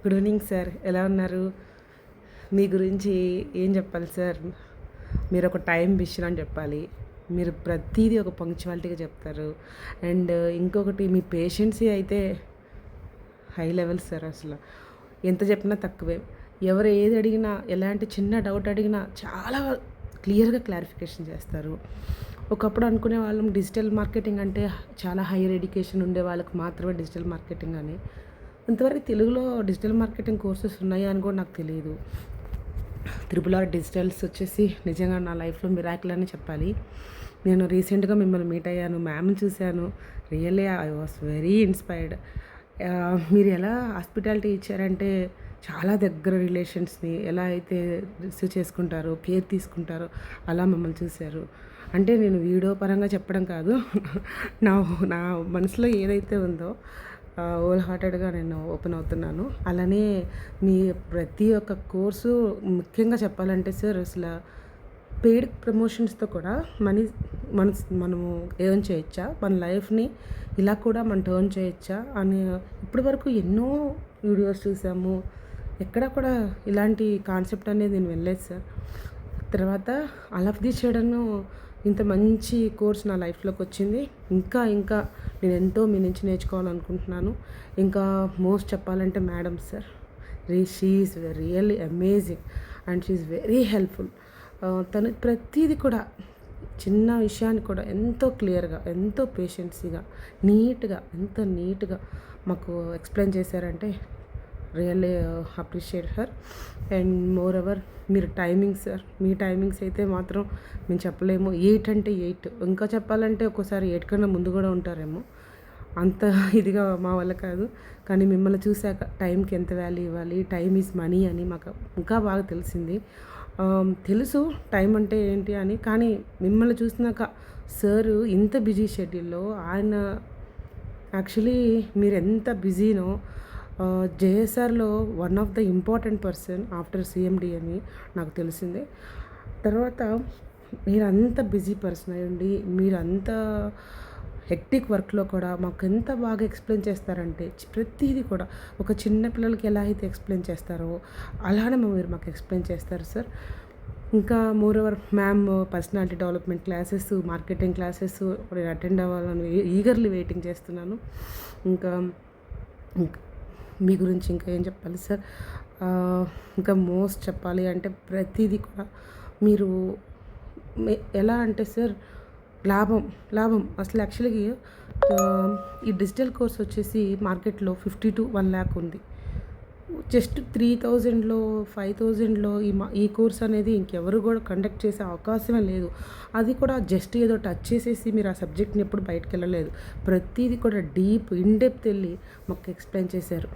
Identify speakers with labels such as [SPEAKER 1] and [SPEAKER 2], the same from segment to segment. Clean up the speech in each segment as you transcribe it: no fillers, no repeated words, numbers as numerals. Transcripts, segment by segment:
[SPEAKER 1] Good evening sir, ఎలా ఉన్నారు? మీ గురించి ఏం చెప్పాలి సార్? మీరు ఒక టైం విషయం అని చెప్పాలి. మీరు ప్రతీదీ ఒక పంక్చువాలిటీగా చెప్తారు. అండ్ ఇంకొకటి మీ పేషెన్సీ అయితే హై లెవెల్ సార్. అసలు ఎంత చెప్పినా తక్కువే. ఎవరు ఏది అడిగినా, ఎలాంటి చిన్న డౌట్ అడిగినా చాలా క్లియర్గా క్లారిఫికేషన్ చేస్తారు. ఒకప్పుడు అనుకునే వాళ్ళం డిజిటల్ మార్కెటింగ్ అంటే చాలా హైయర్ ఎడ్యుకేషన్ ఉండే వాళ్ళకి మాత్రమే డిజిటల్ మార్కెటింగ్ అని. ఇంతవరకు తెలుగులో డిజిటల్ మార్కెటింగ్ కోర్సెస్ ఉన్నాయా అని కూడా నాకు తెలియదు. త్రిపుల్ డిజిటల్స్ వచ్చేసి నిజంగా నా లైఫ్లో మిరాకిల్ అని చెప్పాలి. నేను రీసెంట్గా మిమ్మల్ని మీట్ అయ్యాను, మ్యామ్ని చూశాను. Really I was very inspired. మీరు ఎలా హాస్పిటాలిటీ ఇచ్చారంటే చాలా దగ్గర రిలేషన్స్ని ఎలా అయితే రిసీవ్ చేసుకుంటారో, కేర్ తీసుకుంటారో అలా మమ్మల్ని చూశారు. అంటే నేను వీడియో పరంగా చెప్పడం కాదు, నా నా మనసులో ఏదైతే ఉందో హోల్ హార్టెడ్గా నేను ఓపెన్ అవుతున్నాను. అలానే మీ ప్రతి ఒక్క కోర్సు ముఖ్యంగా చెప్పాలంటే సార్, అసలు పెయిడ్ ప్రమోషన్స్తో కూడా మనీ మనము ఎర్న్ చేయొచ్చా, మన లైఫ్ని ఇలా కూడా మనం టర్న్ చేయొచ్చా అని ఇప్పటి వరకు ఎన్నో వీడియోస్ చూసాము. ఎక్కడ కూడా ఇలాంటి కాన్సెప్ట్ అనేది నేను వెళ్ళలేదు సార్. తర్వాత అలఫ్దీ చేయడము ఇంత మంచి కోర్స్ నా లైఫ్లోకి వచ్చింది. ఇంకా ఇంకా నేను ఎంతో మీ నుంచి నేర్చుకోవాలనుకుంటున్నాను. ఇంకా మోస్ట్ చెప్పాలంటే madam sir, she is really amazing and she is very helpful. తను ప్రతిదీ కూడా చిన్న విషయాన్ని కూడా ఎంతో క్లియర్గా, ఎంతో పేషెన్సీగా, ఎంత నీట్గా మాకు ఎక్స్ప్లెయిన్ చేశారంటే really appreciate her. And more ever మీరు టైమింగ్స్ సార్, మీ టైమింగ్స్ అయితే మాత్రం మేము చెప్పలేము. 8 అంటే 8, ఇంకా చెప్పాలంటే ఒక్కోసారి 8 కన్నా ముందు కూడా ఉంటారేమో. అంత ఇదిగా మా వల్ల కాదు. కానీ మిమ్మల్ని చూశాక టైంకి ఎంత వాల్యూ ఇవ్వాలి, టైమ్ ఈజ్ మనీ అని మాకు ఇంకా బాగా తెలిసింది. తెలుసు టైం అంటే ఏంటి అని, కానీ మిమ్మల్ని చూసినాక సారు ఇంత బిజీ షెడ్యూల్లో ఆయన యాక్చువల్లీ మీరు ఎంత బిజీనో జేఎస్ఆర్లో one of the important person after CMD అని నాకు తెలిసింది. తర్వాత మీరంత బిజీ పర్సన్ అయ్యండి, మీరంత హెక్టిక్ వర్క్లో కూడా మాకు ఎంత బాగా ఎక్స్ప్లెయిన్ చేస్తారంటే ప్రతిదీ కూడా ఒక చిన్న పిల్లలకి ఎలా అయితే ఎక్స్ప్లెయిన్ చేస్తారో అలానే మీరు మాకు ఎక్స్ప్లెయిన్ చేస్తారు సార్. ఇంకా more over ma'am personality development classes, marketing classes నేను అటెండ్ అవ్వాలని ఈగర్లీ వెయిటింగ్ చేస్తున్నాను. ఇంకా మీ గురించి ఇంకా ఏం చెప్పాలి సార్? ఇంకా మోస్ట్ చెప్పాలి అంటే ప్రతిదీ కూడా మీరు ఎలా అంటే సార్, లాభం లాభం అసలు యాక్చువల్గా ఈ డిజిటల్ కోర్స్ వచ్చేసి మార్కెట్లో 50 to 1 lakh ఉంది. జస్ట్ 3000లో 5000లో ఈ కోర్స్ అనేది ఇంకెవరు కూడా కండక్ట్ చేసే అవకాశమే లేదు. అది కూడా జస్ట్ ఏదో టచ్ చేసేసి మీరు ఆ సబ్జెక్ట్ని ఎప్పుడు బయటకు వెళ్ళలేదు. ప్రతిదీ కూడా డీప్ ఇన్డెప్త్ వెళ్ళి మాకు ఎక్స్ప్లెయిన్ చేశారు.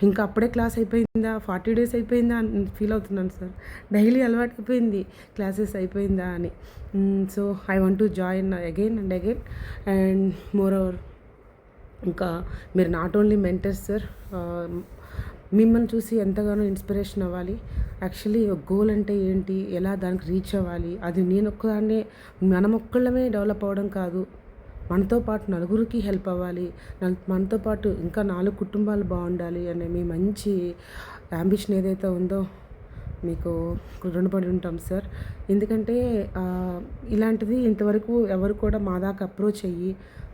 [SPEAKER 1] ఇంకా అప్పుడే క్లాస్ అయిపోయిందా, 40 days అయిపోయిందా అని ఫీల్ అవుతున్నాను సార్. డైలీ అలవాటు అయిపోయింది క్లాసెస్ అయిపోయిందా అని. So I want to join again and again. And more over ఇంకా మీరు నాట్ ఓన్లీ మెంటర్స్ సార్, మిమ్మల్ని చూసి ఎంతగానో ఇన్స్పిరేషన్ అవ్వాలి. యాక్చువల్లీ ఒక గోల్ అంటే ఏంటి, ఎలా దానికి రీచ్ అవ్వాలి, అది నేను ఒక్కదాన్నే మనం ఒక్కళ్ళమే డెవలప్ అవ్వడం కాదు, మనతో పాటు నలుగురికి హెల్ప్ అవ్వాలి, మనతో పాటు ఇంకా 4 కుటుంబాలు బాగుండాలి అనే మీ మంచి యాంబిషన్ ఏదైతే ఉందో మీకు రుణపడి ఉంటాం సార్. ఎందుకంటే ఇలాంటిది ఇంతవరకు ఎవరు కూడా మా దాకా అప్రోచ్ అయ్యి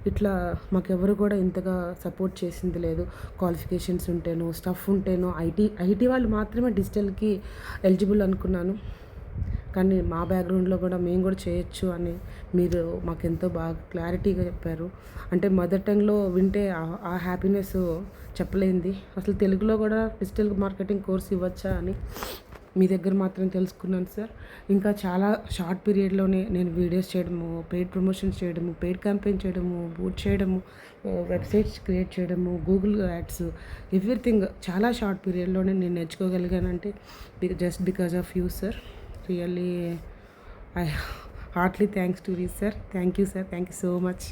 [SPEAKER 1] ఇట్లా మాకెవరు కూడా ఇంతగా సపోర్ట్ చేసింది లేదు. క్వాలిఫికేషన్స్ ఉంటేనో, స్టఫ్ ఉంటేనో, ఐటీ వాళ్ళు మాత్రమే డిజిటల్కి ఎలిజిబుల్ అనుకున్నాను. కానీ మా బ్యాక్గ్రౌండ్లో కూడా మేము కూడా చేయొచ్చు అని మీరు మాకు ఎంతో బాగా క్లారిటీగా చెప్పారు. అంటే మదర్ టంగ్లో వింటే ఆ హ్యాపీనెస్ చెప్పలేంది. అసలు తెలుగులో కూడా డిజిటల్ మార్కెటింగ్ కోర్స్ ఇవ్వచ్చా అని మీ దగ్గర మాత్రం తెలుసుకున్నాను సార్. ఇంకా చాలా షార్ట్ పీరియడ్లోనే నేను వీడియోస్ చేయడము, పెయిడ్ ప్రమోషన్స్ చేయడము, పెయిడ్ క్యాంపెయిన్ చేయడము, బూట్ చేయడము, వెబ్సైట్స్ క్రియేట్ చేయడము, గూగుల్ యాడ్స్, ఎవ్రీథింగ్ చాలా షార్ట్ పీరియడ్లోనే నేను నేర్చుకోగలిగానంటే just because of you sir. Really I heartly thanks to you sir. Thank you sir, thank you so much.